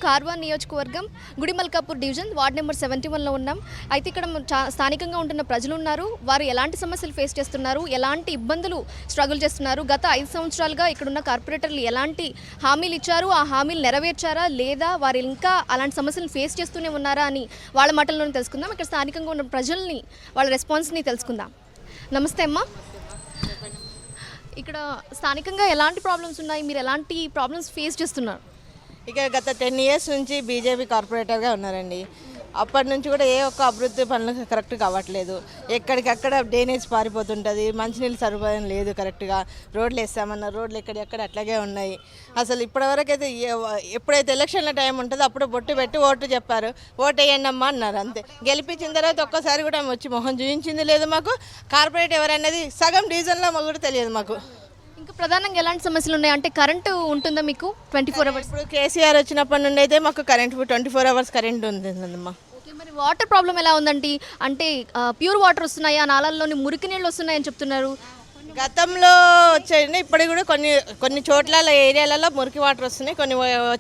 కార్వాన్ నియోజకవర్గం Gudimalkapur division ward number 71లో ఉన్నాం. అయితే ఇక్కడ స్థానికంగా ఉంటున్న ప్రజలు ఉన్నారు. వారు ఎలాంటి సమస్యలు ఫేస్ చేస్తున్నారు, ఎలాంటి ఇబ్బందులు స్ట్రగుల్ చేస్తున్నారు, గత 5 సంవత్సరాలుగా ఇక్కడున్న కార్పొరేటర్లు ఎలాంటి హామీలు ఇచ్చారు, ఆ హామీలు నెరవేర్చారా లేదా, వారు ఇంకా అలాంటి సమస్యలను ఫేస్ చేస్తూనే ఉన్నారా అని వాళ్ళ మాటల్లోనే తెలుసుకుందాం. ఇక్కడ స్థానికంగా ఉన్న ప్రజల్ని వాళ్ళ రెస్పాన్స్ని తెలుసుకుందాం. నమస్తే అమ్మా. ఇక్కడ స్థానికంగా ఎలాంటి ప్రాబ్లమ్స్ ఉన్నాయి, మీరు ఎలాంటి ప్రాబ్లమ్స్ ఫేస్ చేస్తున్నారు? ఇక గత 10 ఇయర్స్ నుంచి బీజేపీ కార్పొరేటర్గా ఉన్నారండి. అప్పటి నుంచి కూడా ఏ ఒక్క అభివృద్ధి పనులు కరెక్ట్ కావట్లేదు. ఎక్కడికక్కడ డ్రైనేజ్ పారిపోతుంటుంది, మంచినీళ్ళు సదుపాయం లేదు కరెక్ట్గా. రోడ్లు వేస్తామన్న రోడ్లు ఎక్కడెక్కడ అట్లాగే ఉన్నాయి. అసలు ఇప్పటివరకు అయితే ఎప్పుడైతే ఎలక్షన్ల టైం ఉంటుందో అప్పుడు బొట్టు పెట్టి ఓటు చెప్పారు, ఓటు వేయండి అమ్మా అన్నారు, అంతే. గెలిపించిన తర్వాత ఒక్కసారి కూడా వచ్చి మొహం చూపించింది లేదు మాకు. కార్పొరేట్ ఎవరనేది సగం డివిజన్లో కూడా తెలియదు మాకు. ఇంకా ప్రధానంగా ఎలాంటి సమస్యలు ఉన్నాయి అంటే, కరెంటు ఉంటుందా మీకు 24 అవర్స్? ఇప్పుడు కేసీఆర్ వచ్చినప్పటి నుండి అయితే మాకు కరెంట్ 24 అవర్స్ కరెంట్ ఉంటుందమ్మా. ఓకే, మరి వాటర్ ప్రాబ్లం ఎలా ఉందండి? అంటే ప్యూర్ వాటర్ వస్తున్నాయా, నాళాల్లోని మురికి నీళ్ళు వస్తున్నాయని చెప్తున్నారు. గతంలో వచ్చాయండి, ఇప్పటికి కూడా కొన్ని చోట్ల ఏరియాలలో మురికి వాటర్ వస్తున్నాయి, కొన్ని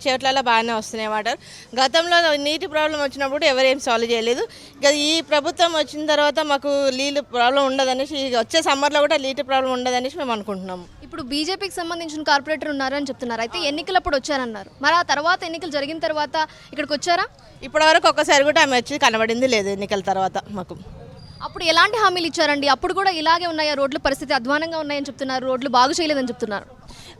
చోట్ల బాగానే వస్తున్నాయి వాటర్. గతంలో నీటి ప్రాబ్లం వచ్చినప్పుడు ఎవరేం సాల్వ్ చేయలేదు. ఇక ఈ ప్రభుత్వం వచ్చిన తర్వాత మాకు నీళ్ళు ప్రాబ్లం ఉండదనేసి, వచ్చే సమ్మర్లో కూడా నీటి ప్రాబ్లం ఉండదనేసి మేము అనుకుంటున్నాము. ఇప్పుడు బీజేపీకి సంబంధించిన కార్పొరేటర్ ఉన్నారు అని చెప్తున్నారు. అయితే ఎన్నికలప్పుడు వచ్చారన్నారు, మరి ఆ తర్వాత ఎన్నికలు జరిగిన తర్వాత ఇక్కడికి వచ్చారా? ఇప్పటివరకు ఒక్కసారి కూడా ఆమె వచ్చి కనబడింది లేదు ఎన్నికల తర్వాత మాకు. అప్పుడు ఎలాంటి హామీలు ఇచ్చారండి? అప్పుడు కూడా ఇలాగే ఉన్నాయా? రోడ్ల పరిస్థితి అధ్వానంగా ఉన్నాయని చెప్తున్నారు, రోడ్లు బాగు చేయలేదని చెప్తున్నారు.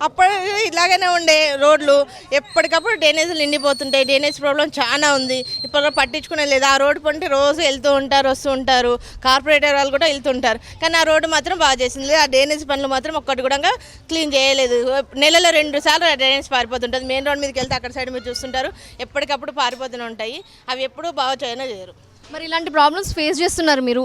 అప్పుడు ఇలాగనే ఉండే రోడ్లు, ఎప్పటికప్పుడు డ్రైనేజీలు నిండిపోతుంటాయి. డ్రైనేజ్ ప్రాబ్లం చాలా ఉంది, ఇప్పుడు పట్టించుకునే లేదు. ఆ రోడ్డు పంటే రోజు వెళ్తూ ఉంటారు, వస్తూ ఉంటారు, కార్పొరేటర్ వాళ్ళు కూడా వెళ్తుంటారు. కానీ ఆ రోడ్డు మాత్రం బాగా చేసింది. ఆ డ్రైనేజ్ పనులు మాత్రం ఒక్కటి కూడా క్లీన్ చేయలేదు. నెలలో 2 సార్లు డ్రైనేజ్ పారిపోతుంటుంది. మెయిన్ రోడ్ మీదకి వెళ్తే అక్కడ సైడ్ మీరు చూస్తుంటారు, ఎప్పటికప్పుడు పారిపోతూనే ఉంటాయి. అవి ఎప్పుడూ బాగా చేయరు. మరి ఇలాంటి ప్రాబ్లమ్స్ ఫేస్ చేస్తున్నారు మీరు.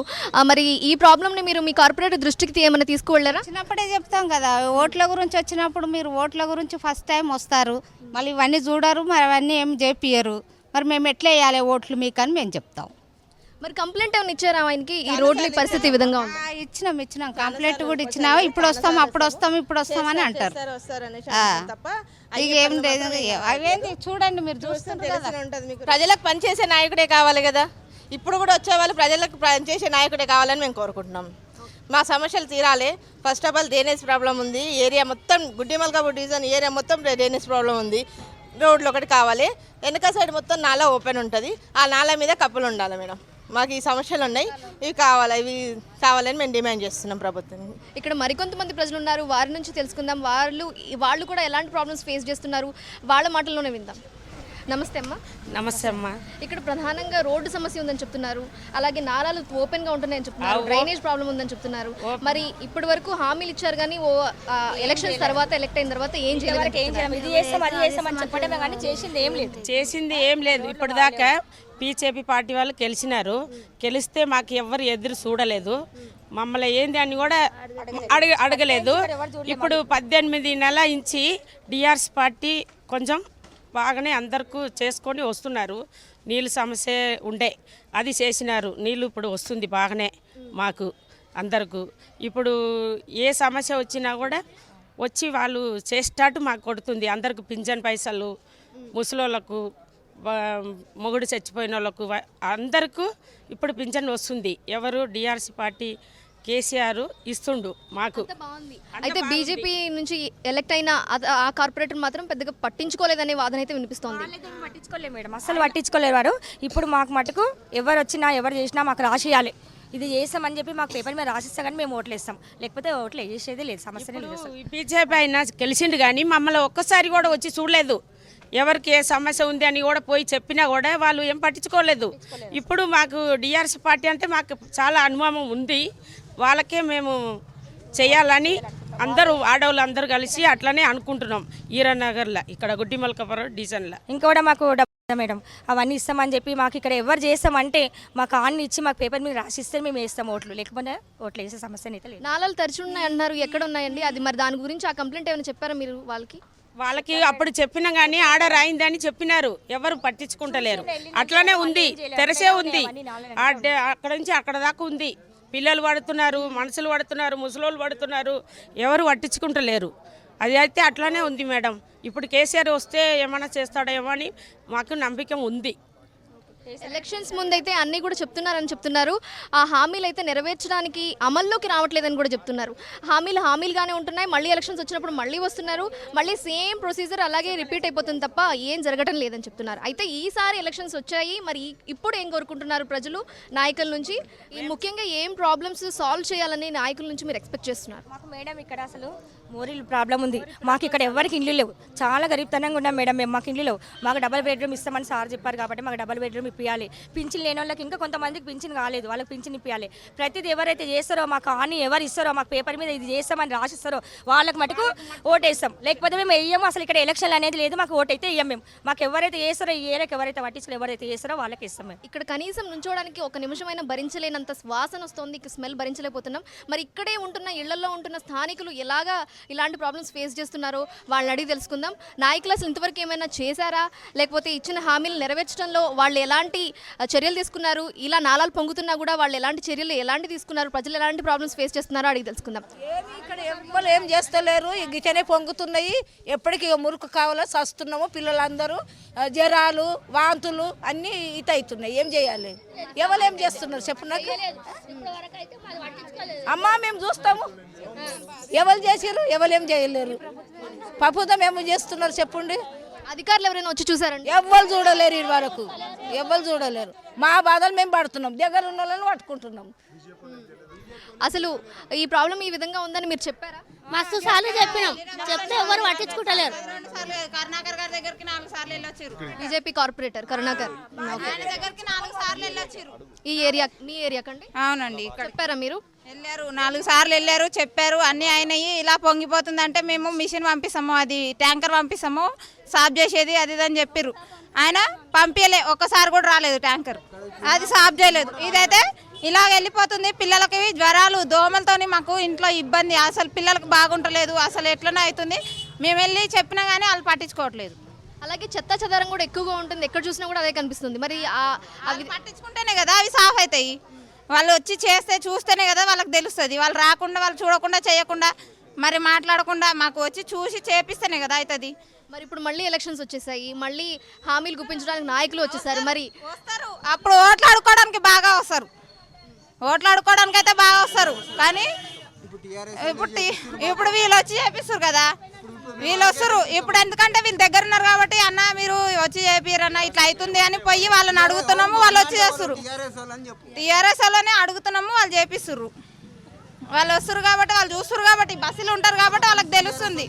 మరి ఈ ప్రాబ్లమ్ని మీరు మీ కార్పొరేటర్ దృష్టికి ఏమైనా తీసుకువెళ్ళారా? చిన్నప్పుడే చెప్తాం కదా, ఓట్ల గురించి వచ్చినప్పుడు మీరు ఓట్ల గురించి ఫస్ట్ టైం వస్తారు, మళ్ళీ ఇవన్నీ చూడరు, మరి అవన్నీ ఏం చేపియరు. మరి మేము ఎట్లా వేయాలి ఓట్లు మీకు అని మేము చెప్తాం. మరి కంప్లైంట్ ఏమైనా ఇచ్చారా ఆయనకి, ఈ రోడ్ల పరిస్థితి ఈ విధంగా ఉంది? ఇచ్చినాం కంప్లైంట్ కూడా ఇచ్చినా. ఇప్పుడు వస్తాం, అప్పుడు వస్తాం, ఇప్పుడు వస్తామని అంటారు. ఇక ఏం లేదు, అవేంటి చూడండి, మీరు చూస్తుంటారు. ప్రజలకు పనిచేసే నాయకుడే కావాలి కదా. ఇప్పుడు కూడా వచ్చేవాళ్ళు ప్రజలకు పనిచేసే నాయకుడే కావాలని మేము కోరుకుంటున్నాం. మా సమస్యలు తీరాలి. First of all drainage problem ఉంది. ఏరియా మొత్తం గుడిమల్కాపూర్ డివిజన్ ఏరియా మొత్తం డ్రైనేజ్ ప్రాబ్లం ఉంది. రోడ్లు ఒకటి కావాలి. వెనక సైడ్ మొత్తం నాలా ఓపెన్ ఉంటుంది, ఆ నాలా మీద కప్పులు ఉండాలి మేడం. మాకు ఈ సమస్యలు ఉన్నాయి, ఇవి కావాలని మేము డిమాండ్ చేస్తున్నాం ప్రభుత్వం. ఇక్కడ మరికొంతమంది ప్రజలు ఉన్నారు, వారి నుంచి తెలుసుకుందాం. వాళ్ళు కూడా ఎలాంటి ప్రాబ్లమ్స్ ఫేస్ చేస్తున్నారు, వాళ్ళ మాటల్లోనే విందాం. నమస్తే అమ్మా. నమస్తే అమ్మా. ఇక్కడ ప్రధానంగా రోడ్డు సమస్య ఉందని చెప్తున్నారు, అలాగే నాలాలు ఓపెన్ గా ఉంటున్నాయని చెప్తున్నారు, డ్రైనేజ్ ప్రాబ్లం ఉందని చెప్తున్నారు. మరి ఇప్పటి వరకు హామీలు ఇచ్చారు కానీ ఎలక్షన్స్ తర్వాత ఎలక్ట్ అయిన తర్వాత ఏం చేయలేదు. చేసింది ఏం లేదు. ఇప్పటిదాకా బీజేపీ పార్టీ వాళ్ళు గెలిస్తే మాకు ఎవరు ఎదురు చూడలేదు, మమ్మల్ని ఏంది అని కూడా అడగలేదు. ఇప్పుడు 18 నెలల నుంచి డిఆర్ఎస్ పార్టీ కొంచెం బాగానే అందరికీ చేసుకొని వస్తున్నారు. నీళ్ళు సమస్య ఉండే, అది చేసినారు. నీళ్ళు ఇప్పుడు వస్తుంది బాగానే మాకు అందరికీ. ఇప్పుడు ఏ సమస్య వచ్చినా కూడా వచ్చి వాళ్ళు చేసేటట్టు మాకు కొడుతుంది. అందరికి పింఛన్ పైసలు, ముసలోళ్ళకు, మొగుడు చచ్చిపోయిన వాళ్ళకు అందరికీ ఇప్పుడు పింఛన్ వస్తుంది. ఎవరు డిఆర్ఎస్ పార్టీ కేసీఆర్ ఇస్తుండు మాకు. అయితే బీజేపీ నుంచి ఎలక్ట్ అయిన ఆ కార్పొరేటర్ మాత్రం పెద్దగా పట్టించుకోలేదనే వాదన అయితే వినిపిస్తోంది. పట్టించుకోలేదు మేడం, అసలు పట్టించుకోలేదు వారు. ఇప్పుడు మాకు మటుకు ఎవరు వచ్చినా ఎవరు చేసినా మాకు రాసియాలి, ఇది చేస్తామని చెప్పి మాకు పేపర్ మీద రాసిస్తా కానీ మేము ఓట్లు వేస్తాం, లేకపోతే ఓట్లు వేసేదే లేదు, సమస్యనే లేదు. బీజేపీ అయినా గెలిచిండు కానీ మమ్మల్ని ఒక్కసారి కూడా వచ్చి చూడలేదు. ఎవరికి ఏ సమస్య ఉంది అని కూడా పోయి చెప్పినా కూడా వాళ్ళు ఏం పట్టించుకోలేదు. ఇప్పుడు మాకు డిఆర్ఎస్ పార్టీ అంటే మాకు చాలా అనుభవం ఉంది, వాళ్ళకే మేము చేయాలని అందరూ ఆడవాళ్ళు అందరూ కలిసి అట్లనే అనుకుంటున్నాం. ఈరానగర్లో ఇక్కడ గుడిమల్కాపూర్ డివిజన్లో ఇంకా కూడా మాకు మేడం అవన్నీ ఇస్తామని చెప్పి మాకు ఇక్కడ ఎవరు చేస్తామంటే మాకు ఆన్ని ఇచ్చి మాకు పేపర్ మీద రాసిస్తే మేము వేస్తాం ఓట్లు, లేకపోతే ఓట్లు వేసే సమస్య అయితే లేదు. నాలాలు తెరిచి ఉన్నాయి అన్నారు, ఎక్కడ ఉన్నాయండి? అది మరి దాని గురించి ఆ కంప్లైంట్ ఏమైనా చెప్పారా మీరు వాళ్ళకి? అప్పుడు చెప్పినా కానీ ఆర్డర్ అయిందని చెప్పినారు, ఎవరు పట్టించుకుంటలేరు. అట్లనే ఉంది, తెరసే ఉంది, అక్కడ నుంచి అక్కడ దాకా ఉంది. పిల్లలు పడుతున్నారు, మనుషులు పడుతున్నారు, ముసలోళ్ళు పడుతున్నారు, ఎవరు పట్టించుకుంటలేరు. అది అయితే అట్లానే ఉంది మేడం. ఇప్పుడు కేసీఆర్ వస్తే ఏమైనా చేస్తాడేమో అని మాకు నమ్మకం ఉంది. ఎలక్షన్స్ ముందైతే అన్నీ కూడా చెప్తున్నారు. ఆ హామీలు అయితే నెరవేర్చడానికి అమల్లోకి రావట్లేదని కూడా చెప్తున్నారు. హామీలుగానే ఉంటున్నాయి. మళ్ళీ ఎలక్షన్స్ వచ్చినప్పుడు మళ్ళీ వస్తున్నారు. మళ్ళీ సేమ్ ప్రొసీజర్ అలాగే రిపీట్ అయిపోతుంది తప్ప ఏం జరగడం లేదని చెప్తున్నారు. అయితే ఈసారి ఎలక్షన్స్ వచ్చాయి. మరి ఇప్పుడు ఏం కోరుకుంటున్నారు ప్రజలు నాయకుల నుంచి? ముఖ్యంగా ఏం ప్రాబ్లమ్స్ సాల్వ్ చేయాలని నాయకుల నుంచి మీరు ఎక్స్పెక్ట్ చేస్తున్నారు? మాకు మేడం ఇక్కడ అసలు మోరీలు ప్రాబ్లం ఉంది. మాకు ఇక్కడ ఎవరికి ఇండ్లు లేవు. చాలా గరీబ్తనంగా ఉన్నాం మేడం మేము. మాకు ఇండ్లు లేవు. మాకు డబల్ బెడ్రూమ్ ఇస్తామని సార్ చెప్పారు కాబట్టి మాకు డబల్ బెడ్రూమ్ ఇప్పించాలి. పింఛన్ లేని వాళ్ళకి ఇంకా కొంతమందికి పింఛన్ కాలేదు, వాళ్ళకి పింఛన్ ఇప్పించాలి. ప్రతిదీ ఎవరైతే చేస్తారో మాకు హాని ఎవరు ఇస్తారో మాకు పేపర్ మీద ఇది చేస్తామని రాసిస్తారో వాళ్ళకి మటుకు ఓటేస్తాం. లేకపోతే మేము వేయము. అసలు ఇక్కడ ఎలక్షన్ అనేది లేదు. మాకు ఓటు అయితే వేయం మేము. మాకు ఎవరైతే చేస్తారో ఈ ఏరియాకి ఎవరైతే పట్టించుకో ఎవరైతే చేస్తారో వాళ్ళకి ఇస్తాం మేము. ఇక్కడ కనీసం నుంచోడానికి ఒక నిమిషమైనా భరించలేనంత వాసన వస్తుంది. స్మెల్ భరించలేకపోతున్నాం. మరి ఇక్కడే ఉంటున్న ఇళ్లలో ఉంటున్న స్థానికులు ఎలాగా ఇలాంటి ప్రాబ్లమ్స్ ఫేస్ చేస్తున్నారో వాళ్ళని అడిగి తెలుసుకుందాం. నాయకులు అసలు ఇంతవరకు ఏమైనా చేశారా, లేకపోతే ఇచ్చిన హామీలు నెరవేర్చడంలో వాళ్ళు ఎలాంటి చర్యలు తీసుకున్నారు, ఇలా నాలాలు పొంగుతున్నా కూడా వాళ్ళు ఎలాంటి చర్యలు తీసుకున్నారు, ప్రజలు ఎలాంటి ప్రాబ్లమ్స్ ఫేస్ చేస్తున్నారో అడిగి తెలుసుకుందాం. ఏమి ఇక్కడ ఎవ్వరు ఏం చేస్తలేరు. గిటనే పొంగుతున్నాయి. ఎప్పటికీ మురుకు కావాలో సస్తున్నాము. పిల్లలందరూ జ్వరాలు వాంతులు అన్నీ అవుతున్నాయి. ఏం చేయాలి? ఎవరు ఏం చేస్తున్నారు చెప్పు నాకు. అమ్మా మేము చూస్తాము. ఎవరు చేసారు, ఎవరు ఏం చేయలేరు. ప్రభుత్వం ఏమో చేస్తున్నారు చెప్పండి. అధికారులు ఎవరైనా వచ్చి చూసారండి? ఎవ్వరు చూడలేరు. ఈ వరకు ఎవ్వరు చూడలేరు. మా బాధలు మేము పడుతున్నాం. దగ్గర ఉన్న వాళ్ళని పట్టుకుంటున్నాం. అసలు ఈ ప్రాబ్లం ఈ విధంగా ఉందని మీరు చెప్పారా? మస్తు సార్లు చెప్పినాం. చెప్తే ఎవరు పట్టించుకుంటలేరు. కరుణాకర్ గారి దగ్గరికి 4 సార్లు వెళ్ళొచ్చారు. బీజేపీ కార్పొరేటర్ కరుణాకర్ ఆయన దగ్గరికి 4 సార్లు వెళ్ళొచ్చారు. ఈ ఏరియా మీ ఏరియా కండి? అవునండి. ఇక్కడ చెప్పారా మీరు? వెళ్ళారు. 4 సార్లు వెళ్ళారు, చెప్పారు. అన్నీ అయినాయి. ఇలా పొంగిపోతుందంటే మేము మిషన్ పంపిస్తాము, అది ట్యాంకర్ పంపిస్తాము సాఫ్ చేసేది అది ఇది అని చెప్పారు. ఆయన పంపించలే. ఒక్కసారి కూడా రాలేదు ట్యాంకర్. అది సాఫ్ చేయలేదు. ఇదైతే ఇలా వెళ్ళిపోతుంది. పిల్లలకి జ్వరాలు దోమలతోని మాకు ఇంట్లో ఇబ్బంది. అసలు పిల్లలకు బాగుంటలేదు. అసలు ఎట్లనే అవుతుంది. మేము వెళ్ళి చెప్పినా కానీ వాళ్ళు పట్టించుకోవట్లేదు. అలాగే చెత్త చెదారం కూడా ఎక్కువగా ఉంటుంది. ఎక్కడ చూసినా కూడా అదే కనిపిస్తుంది. మరి అవి పట్టించుకుంటేనే కదా అవి సాఫ్ అవుతాయి. వాళ్ళు వచ్చి చేస్తే చూస్తేనే కదా వాళ్ళకి తెలుస్తుంది. వాళ్ళు రాకుండా వాళ్ళు చూడకుండా చేయకుండా మరి మాట్లాడకుండా మాకు వచ్చి చూసి చేపిస్తేనే కదా అవుతుంది. మరి ఇప్పుడు మళ్ళీ ఎలక్షన్స్ వచ్చేసాయి. మళ్ళీ హామీలు గుప్పించడానికి నాయకులు వచ్చేసారు. మరి వస్తారు. అప్పుడు ఓట్లు ఆడుకోవడానికి బాగా వస్తారు. ఓట్లు ఆడుకోవడానికి అయితే బాగా వస్తారు. కానీ ఇప్పుడు వీళ్ళు వచ్చి చేపిస్తారు కదా. వీళ్ళు వస్తారు ఇప్పుడు. ఎందుకంటే వీళ్ళు దగ్గర ఉన్నారు కాబట్టి అన్న మీరు వచ్చి చేపిరన్న ఇట్లా అవుతుంది అని పోయి వాళ్ళని అడుగుతున్నాము. వాళ్ళు వచ్చి చేస్తారు. టీఆర్ఎస్ వాళ్ళని అడుగుతున్నాము. వాళ్ళు చేపిస్తారు. వాళ్ళు వస్తారు కాబట్టి వాళ్ళు చూస్తారు కాబట్టి బస్సులు ఉంటారు కాబట్టి వాళ్ళకి తెలుస్తుంది.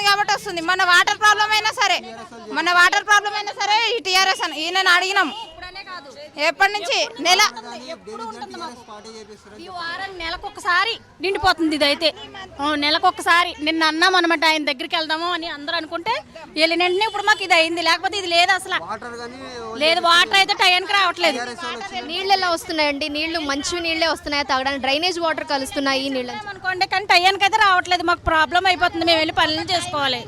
కాబట్టి వస్తుంది. మన వాటర్ ప్రాబ్లం అయినా సరే ఈ టీఆర్ఎస్ అని ఈయన అడిగినాం. ఎప్పటి నుంచి ఈ వారం నెలకొకసారి నిండిపోతుంది. ఇదైతే నెలకొకసారి నిన్న అన్నాం అనమాట ఆయన దగ్గరికి వెళ్దాము అని అందరూ అనుకుంటే వెళ్ళిన వెంటనే ఇప్పుడు మాకు ఇది అయింది. లేకపోతే ఇది లేదు అసలు లేదు. వాటర్ అయితే టైంకి రావట్లేదు. నీళ్ళు ఎలా వస్తున్నాయండి? నీళ్లు మంచి నీళ్ళే వస్తున్నాయా తాగడానికి? డ్రైనేజ్ వాటర్ కలుస్తున్నాయి ఈ నీళ్ళు అనుకోండి. కానీ టైంకి అయితే రావట్లేదు. మాకు ప్రాబ్లం అయిపోతుంది. మేము వెళ్ళి పనులు చేసుకోవాలి.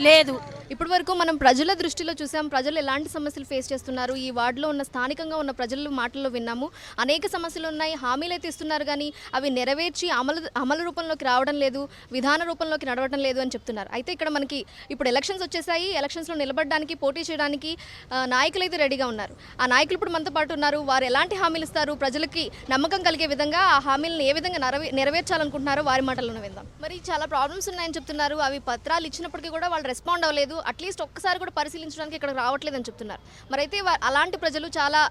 లేదు. ఇప్పటి వరకు మనం ప్రజల దృష్టిలో చూసాం. ప్రజలు ఎలాంటి సమస్యలు ఫేస్ చేస్తున్నారు, ఈ వార్డులో ఉన్న స్థానికంగా ఉన్న ప్రజల మాటల్లో విన్నాము. అనేక సమస్యలు ఉన్నాయి. హామీలు అయితే ఇస్తున్నారు కానీ అవి నెరవేర్చి అమలు రూపంలోకి రావడం లేదు, విధాన రూపంలోకి నడవడం లేదు అని చెప్తున్నారు. అయితే ఇక్కడ మనకి ఇప్పుడు ఎలక్షన్స్ వచ్చేసాయి. ఎలక్షన్స్లో నిలబడడానికి పోటీ చేయడానికి నాయకులు అయితే రెడీగా ఉన్నారు. ఆ నాయకులు ఇప్పుడు మనతో పాటు ఉన్నారు. వారు ఎలాంటి హామీలు ఇస్తారు, ప్రజలకి నమ్మకం కలిగే విధంగా ఆ హామీలను ఏ విధంగా నెరవేర్చాలనుకుంటున్నారో వారి మాటలను విందాం. మరి చాలా ప్రాబ్లమ్స్ ఉన్నాయని చెప్తున్నారు. అవి పత్రాలు ఇచ్చినప్పటికీ కూడా వాళ్ళు రెస్పాండ్ అవ్వలేదు. అట్లీస్ట్ ఒక్కసారి కూడా పరిశీలించడానికి ఇక్కడ రావట్లేదని చెప్తున్నారు. మరి అయితే అలాంటి ప్రజలు చాలా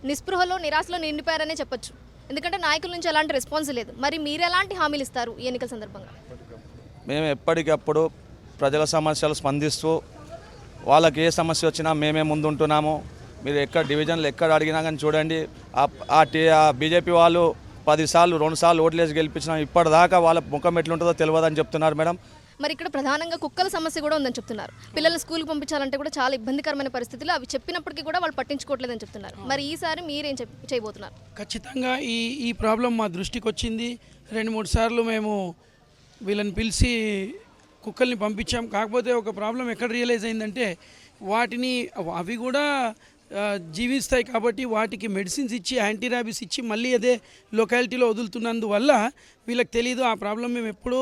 నిస్పృహలో నిరాశలో నిండిపోయారనే చెప్పొచ్చు. ఎందుకంటే నాయకుల నుంచి ఎలాంటి రెస్పాన్స్ లేదు. మరి మీరు ఎలాంటి హామీలు ఇస్తారు ఈ ఎన్నికల సందర్భంగా? మేము ఎప్పటికప్పుడు ప్రజల సమస్యలు స్పందిస్తూ వాళ్ళకి ఏ సమస్య వచ్చినా మేమే ముందుంటున్నాము. మీరు ఎక్కడ డివిజన్లు ఎక్కడ అడిగినా కానీ చూడండి, ఆ బీజేపీ వాళ్ళు 10 సార్లు 2 సార్లు ఓట్లేసి గెలిపించినాం. ఇప్పటిదాకా వాళ్ళ ముఖం ఎట్లుంటుందో తెలియదని చెప్తున్నారు మేడం. మరి ఇక్కడ ప్రధానంగా కుక్కల సమస్య కూడా ఉందని చెప్తున్నారు. పిల్లలు స్కూల్కి పంపించాలంటే కూడా చాలా ఇబ్బందికరమైన పరిస్థితులు. అవి చెప్పినప్పటికీ కూడా వాళ్ళు పట్టించుకోవట్లేదని చెప్తున్నారు. మరి ఈసారి మీరేం చేయబోతున్నారు? ఖచ్చితంగా ఈ ప్రాబ్లం మా దృష్టికి వచ్చింది. 2-3 సార్లు మేము వీళ్ళని పిలిచి కుక్కల్ని పంపించాం. కాకపోతే ఒక ప్రాబ్లం ఎక్కడ రియలైజ్ అయిందంటే అవి కూడా జీవిస్తాయి కాబట్టి వాటికి మెడిసిన్స్ ఇచ్చి యాంటీ ర్యాబిస్ ఇచ్చి మళ్ళీ అదే లొకాలిటీలో వదులుతున్నందువల్ల వీళ్ళకి తెలియదు ఆ ప్రాబ్లం మేము ఎప్పుడూ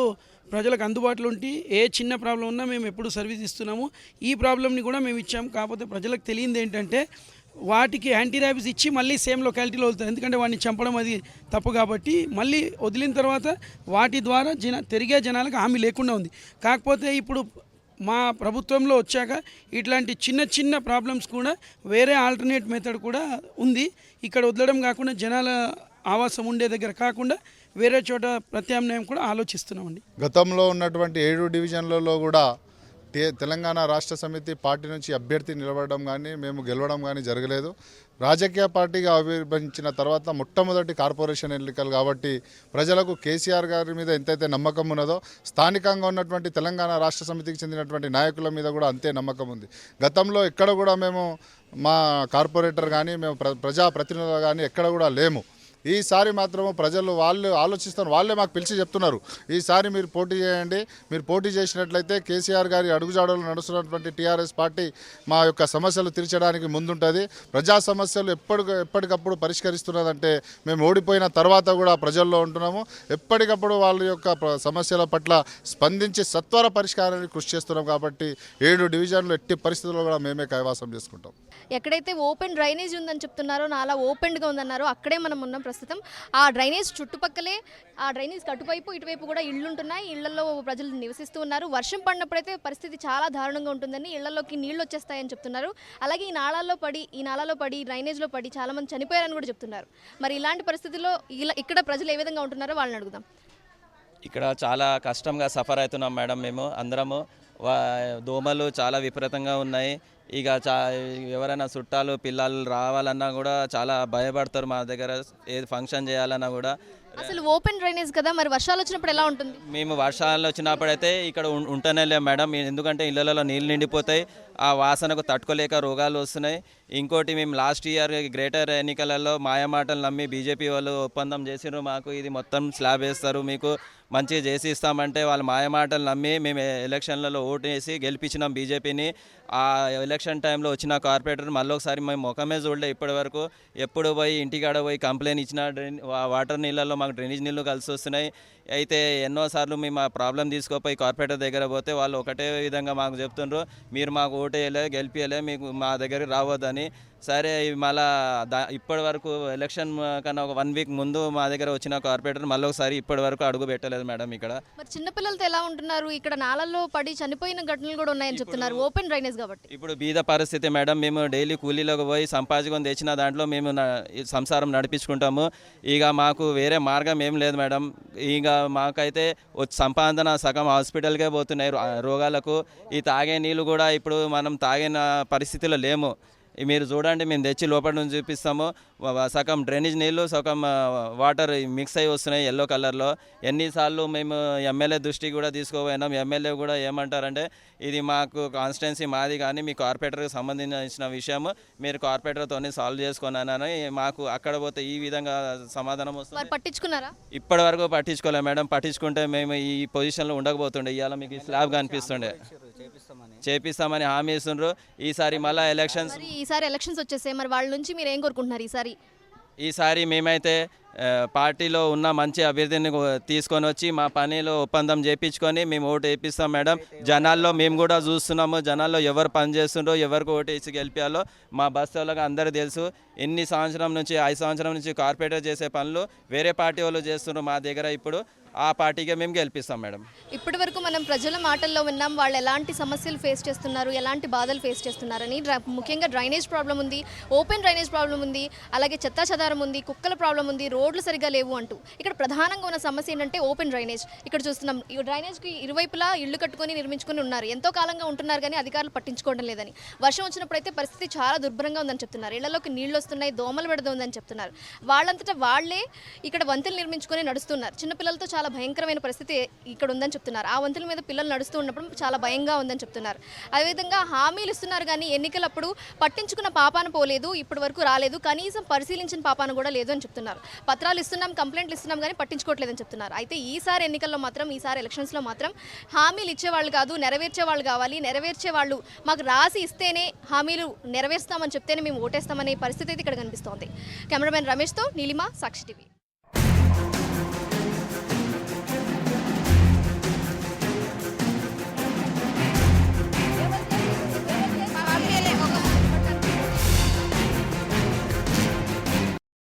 ప్రజలకు అందుబాటులో ఉండి ఏ చిన్న ప్రాబ్లం ఉన్నా మేము ఎప్పుడు సర్వీస్ ఇస్తున్నాము. ఈ ప్రాబ్లమ్ని కూడా మేము ఇచ్చాము. కాకపోతే ప్రజలకు తెలియంది ఏంటంటే వాటికి యాంటీ ర్యాబిస్ ఇచ్చి మళ్ళీ సేమ్ లొకాలిటీలో వదులుతారు. ఎందుకంటే వాడిని చంపడం అది తప్పు కాబట్టి మళ్ళీ వదిలిన తర్వాత వాటి ద్వారా తిరిగే జనాలకు హామీ లేకుండా ఉంది. కాకపోతే ఇప్పుడు మా ప్రభుత్వంలో వచ్చాక ఇట్లాంటి చిన్న చిన్న ప్రాబ్లమ్స్ కూడా వేరే ఆల్టర్నేట్ మెథడ్ కూడా ఉంది. ఇక్కడ వదలడం కాకుండా జనాల ఆవాసం ఉండే దగ్గర కాకుండా వేరే చోట ప్రత్యామ్నాయం కూడా ఆలోచిస్తున్నామండి. గతంలో ఉన్నటువంటి 7 డివిజన్లలో కూడా తెలంగాణ రాష్ట్ర సమితి పార్టీ నుంచి అభ్యర్థి నిలబడడం కానీ మేము గెలవడం కానీ జరగలేదు. రాజకీయ పార్టీగా ఆవిర్భవించిన తర్వాత మొట్టమొదటి కార్పొరేషన్ ఎన్నికలు కాబట్టి ప్రజలకు కేసీఆర్ గారి మీద ఎంతైతే నమ్మకం ఉన్నదో స్థానికంగా ఉన్నటువంటి తెలంగాణ రాష్ట్ర సమితికి చెందినటువంటి నాయకుల మీద కూడా అంతే నమ్మకం ఉంది. గతంలో ఎక్కడ కూడా మేము మా కార్పొరేటర్ కానీ మేము ప్రజాప్రతినిధులు కానీ ఎక్కడ కూడా లేము. ఈసారి మాత్రము ప్రజలు వాళ్ళు ఆలోచిస్తారు, వాళ్ళే మాకు పిలిచి చెప్తున్నారు ఈసారి మీరు పోటీ చేయండి, మీరు పోటీ చేసినట్లయితే కేసీఆర్ గారి అడుగుజాడలు నడుస్తున్నటువంటి టీఆర్ఎస్ పార్టీ మా యొక్క సమస్యలు తీర్చడానికి ముందుంటుంది. ప్రజా సమస్యలు ఎప్పటికప్పుడు పరిష్కరిస్తున్నదంటే మేము ఓడిపోయిన తర్వాత కూడా ప్రజల్లో ఉంటున్నాము. ఎప్పటికప్పుడు వాళ్ళ యొక్క సమస్యల పట్ల స్పందించి సత్వర పరిష్కారానికి కృషి చేస్తున్నాం. కాబట్టి 7 డివిజన్లు ఎట్టి పరిస్థితుల్లో కూడా మేమే కైవాసం చేసుకుంటాం. ఎక్కడైతే ఓపెన్ డ్రైనేజ్ ఉందని చెప్తున్నారో నాలా ఓపెన్గా ఉందన్నారో అక్కడే మనం ఉన్నాం ప్రస్తుతం. ఆ డ్రైనేజ్ చుట్టుపక్కలే ఆ డ్రైనేజ్ అటువైపు ఇటువైపు కూడా ఇళ్ళు ఉంటున్నాయి. ఇళ్లలో ప్రజలు నివసిస్తూ ఉన్నారు. వర్షం పడినప్పుడైతే పరిస్థితి చాలా దారుణంగా ఉంటుందని ఇళ్లలోకి నీళ్లు వచ్చేస్తాయని చెప్తున్నారు. అలాగే ఈ నాళాలో పడి డ్రైనేజ్లో పడి చాలా మంది చనిపోయారని కూడా చెప్తున్నారు. మరి ఇలాంటి పరిస్థితుల్లో ఇక్కడ ప్రజలు ఏ విధంగా ఉంటున్నారో వాళ్ళని అడుగుదాం. ఇక్కడ చాలా కష్టంగా సఫర్ అవుతున్నాం మేడం. మేము అందరము దోమలు చాలా విపరీతంగా ఉన్నాయి. ఇక ఎవరైనా చుట్టాలు పిల్లలు రావాలన్నా కూడా చాలా భయపడతారు. మా దగ్గర ఏది ఫంక్షన్ చేయాలన్నా కూడా. అసలు ఓపెన్ డ్రైనేజ్ కదా, మరి వర్షాలు వచ్చినప్పుడు ఎలా ఉంటుంది? మేము వర్షాలు వచ్చినప్పుడైతే ఇక్కడ ఉంటేనే లేము మేడం. ఎందుకంటే ఇళ్ళలో నీళ్ళు నిండిపోతాయి, ఆ వాసనకు తట్టుకోలేక రోగాలు వస్తున్నాయి. ఇంకోటి మేము లాస్ట్ ఇయర్ గ్రేటర్ ఎన్నికలలో మాయమాటలు నమ్మి బీజేపీ వాళ్ళు ఒప్పందం చేసినారు. మాకు ఇది మొత్తం స్లాబ్ వేస్తారు, మీకు మంచిగా చేసి ఇస్తామంటే వాళ్ళు మాయమాటలు నమ్మి మేము ఎలక్షన్లలో ఓటు వేసి గెలిపించినాం బీజేపీని. ఆ ఎలక్షన్ టైంలో వచ్చిన కార్పొరేటర్ మళ్ళీ ఒకసారి మేము ముఖమే చూడలే ఇప్పటి వరకు. ఎప్పుడు పోయి ఇంటికాడ పోయి కంప్లైంట్ ఇచ్చిన వాటర్ నీళ్ళలో మాకు డ్రైనేజ్ నీళ్ళు కలిసి వస్తున్నాయి. అయితే ఎన్నోసార్లు మేము ఆ ప్రాబ్లం తీసుకోపోయి కార్పొరేటర్ దగ్గర పోతే వాళ్ళు ఒకటే విధంగా మాకు చెప్తుండ్రు, మీరు మాకు ఓటు వేయలే గెలిపియలే, మీకు మా దగ్గరికి రావద్దని. సరే మళ్ళా ఇప్పటి వరకు ఎలక్షన్ కన్నా ఒక 1 వీక్ ముందు మా దగ్గర వచ్చిన కార్పొరేటర్ మళ్ళీ ఒకసారి ఇప్పటి వరకు అడుగు పెట్టలేదు మేడం ఇక్కడ. మరి చిన్నపిల్లలతో ఎలా ఉంటున్నారు? ఇక్కడ నాళల్లో పడి చనిపోయిన ఘటనలు కూడా ఉన్నాయని చెప్తున్నారు ఓపెన్ డ్రైనేజ్ కాబట్టి. ఇప్పుడు బీద పరిస్థితి మేడం. మేము డైలీ కూలీలోకి పోయి సంపాదించుకొని తెచ్చిన దాంట్లో మేము సంసారం నడిపించుకుంటాము. ఇక మాకు వేరే మార్గం ఏం లేదు మేడం. ఇక మాకైతే సంపాదన సగం హాస్పిటల్కే పోతున్నాయి రోగాలకు. ఈ తాగే నీళ్ళు కూడా ఇప్పుడు మనం తాగిన పరిస్థితిలో లేము. మీరు చూడండి, మేము తెచ్చి లోపల నుంచి చూపిస్తాము. సగం డ్రైనేజ్ నీళ్ళు సగం వాటర్ మిక్స్ అయ్యి వస్తున్నాయి ఎల్లో కలర్లో. ఎన్నిసార్లు మేము ఎమ్మెల్యే దృష్టికి కూడా తీసుకోపోయినాం. ఎమ్మెల్యే కూడా ఏమంటారంటే ఇది మాకు కాన్స్టిట్యున్సీ మాది కానీ మీ కార్పొరేటర్కి సంబంధించిన విషయం మీరు కార్పొరేటర్తోనే సాల్వ్ చేసుకున్నానని మాకు అక్కడ పోతే ఈ విధంగా సమాధానం వస్తుంది. పట్టించుకున్నారా? ఇప్పటి వరకు పట్టించుకోలేదు మేడం. పట్టించుకుంటే మేము ఈ పొజిషన్లో ఉండకపోతుండే. ఇవాళ మీకు ఈ స్లాబ్ కనిపిస్తుండే. చేపిస్తామని హామీ ఇస్తుండ్రు. ఈసారి మళ్ళీ ఎలక్షన్స్ వచ్చేసాయి. మరి వాళ్ళ నుంచి మీరు ఏం కోరుకుంటున్నారు? ఈసారి మేమైతే పార్టీలో ఉన్న మంచి అభ్యర్థిని తీసుకొని వచ్చి మా పనిలో ఒప్పందం చేయించుకొని మేము ఓటు వేపిస్తాం మేడం. జనాల్లో మేము కూడా చూస్తున్నాము, జనాల్లో ఎవరు పని చేస్తుండ్రో ఎవరికి ఓటు వేసి గెలిపాలో మా బస్తోళ్ళకి అందరూ తెలుసు. 5 సంవత్సరం నుంచి కార్పొరేటర్ చేసే పనులు వేరే పార్టీ వాళ్ళు చేస్తుండ్రు మా దగ్గర. ఇప్పుడు ఆ పార్టీకే మేము గెలిపిస్తాం మేడం. ఇప్పటి వరకు మనం ప్రజల మాటల్లో విన్నాం వాళ్ళు ఎలాంటి సమస్యలు ఫేస్ చేస్తున్నారు, ఎలాంటి బాధలు ఫేస్ చేస్తున్నారని. ముఖ్యంగా డ్రైనేజ్ ప్రాబ్లం ఉంది, ఓపెన్ డ్రైనేజ్ ప్రాబ్లం ఉంది, అలాగే చెత్తా చెదారం ఉంది, కుక్కల ప్రాబ్లం ఉంది, రోడ్లు సరిగా లేవు అంటూ. ఇక్కడ ప్రధానంగా ఉన్న సమస్య ఏంటంటే ఓపెన్ డ్రైనేజ్. ఇక్కడ చూస్తున్నాం ఈ డ్రైనేజ్కి ఇరువైపులా ఇళ్ళు కట్టుకొని నిర్మించుకొని ఉన్నారు. ఎంతో కాలంగా ఉంటున్నారు కానీ అధికారులు పట్టించుకోవడం లేదని. వర్షం వచ్చినప్పుడు అయితే పరిస్థితి చాలా దుర్భరంగా ఉందని చెప్తున్నారు. ఇళ్లలోకి నీళ్లు వస్తున్నాయి, దోమలు పెడుతుందని చెప్తున్నారు. వాళ్ళంతటా వాళ్లే ఇక్కడ వంతెలు నిర్మించుకొని నడుస్తున్నారు. చిన్నపిల్లలతో చాలా చాలా భయంకరమైన పరిస్థితి ఇక్కడ ఉందని చెప్తున్నారు. ఆ వంతుల మీద పిల్లలు నడుస్తూ ఉన్నప్పుడు చాలా భయంగా ఉందని చెప్తున్నారు. అదేవిధంగా హామీలు ఇస్తున్నారు కానీ ఎన్నికలప్పుడు పట్టించుకున్న పాపాన పోలేదు, ఇప్పటి వరకు రాలేదు, కనీసం పరిశీలించిన పాపాన కూడా లేదు అని చెప్తున్నారు. పత్రాలు ఇస్తున్నాం, కంప్లైంట్లు ఇస్తున్నాం కానీ పట్టించుకోవట్లేదని చెప్తున్నారు. అయితే ఈసారి ఎన్నికల్లో మాత్రం, ఈసారి ఎలక్షన్స్లో మాత్రం హామీలు ఇచ్చేవాళ్ళు కాదు, నెరవేర్చే వాళ్ళు కావాలి. నెరవేర్చే వాళ్ళు మాకు రాసి ఇస్తేనే, హామీలు నెరవేరుస్తామని చెప్తేనే మేము ఓటేస్తామనే పరిస్థితి అయితే ఇక్కడ కనిపిస్తోంది. కెమెరామెన్ రమేష్తో నీలిమ, సాక్షి టీవీ.